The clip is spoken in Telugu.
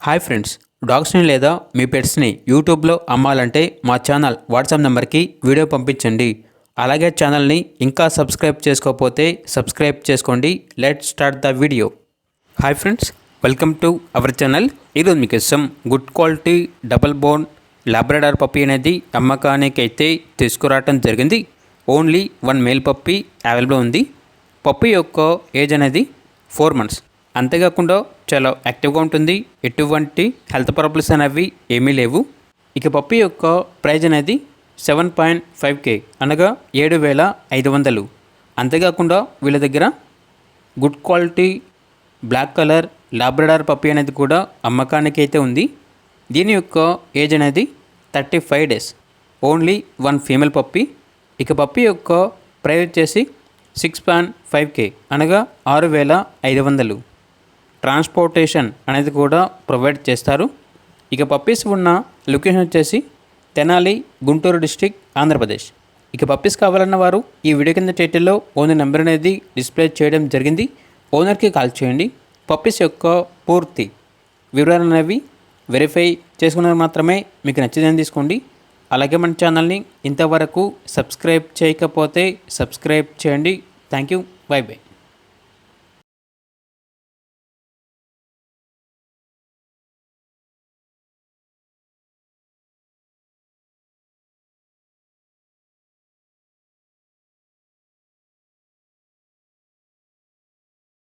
హాయ్ ఫ్రెండ్స్, డాగ్స్ని లేదా మీ పెట్స్ని యూట్యూబ్లో అమ్మాలంటే మా ఛానల్ వాట్సాప్ నెంబర్కి వీడియో పంపించండి. అలాగే ఛానల్ని ఇంకా సబ్స్క్రైబ్ చేసుకోకపోతే సబ్స్క్రైబ్ చేసుకోండి. Let's start the video. Hi friends, welcome to our channel. ఈరోజు మీకోసం good quality double bone Labrador puppy అనేది అమ్మకానికి అయితే తీసుకురావటం జరిగింది. ఓన్లీ 1 మేల్ పప్పీ అవైలబుల్ ఉంది. పప్పీ యొక్క ఏజ్ అనేది 4 months. అంతేకాకుండా చాలా యాక్టివ్గా ఉంటుంది. ఎటువంటి హెల్త్ ప్రాబ్లమ్స్ అనేవి ఏమీ లేవు. ఇక పప్పీ యొక్క ప్రైజ్ అనేది 7.5K అనగా 7,500. అంతేకాకుండా వీళ్ళ దగ్గర good quality black colour Labrador puppy అనేది కూడా అమ్మకానికి అయితే ఉంది. దీని యొక్క ఏజ్ అనేది 35 days. Only 1 female puppy. ఇక పప్పీ యొక్క ప్రైజ్ వచ్చేసి 6.5K అనగా 6,500. ట్రాన్స్పోర్టేషన్ అనేది కూడా ప్రొవైడ్ చేస్తారు. ఇక పప్పీస్ ఉన్న లొకేషన్ వచ్చేసి తెనాలి, గుంటూరు డిస్టిక్, ఆంధ్రప్రదేశ్. ఇక పప్పీస్ కావాలన్న వారు ఈ వీడియో కింద టైటిల్లో ఓనర్ నెంబర్ అనేది డిస్ప్లే చేయడం జరిగింది. ఓనర్కి కాల్ చేయండి. పప్పీస్ యొక్క పూర్తి వివరాలు అనేవి వెరిఫై చేసుకున్నది మాత్రమే మీకు నచ్చిందని తీసుకోండి. అలాగే మన ఛానల్ని ఇంతవరకు సబ్స్క్రైబ్ చేయకపోతే సబ్స్క్రైబ్ చేయండి. Thank you. By by.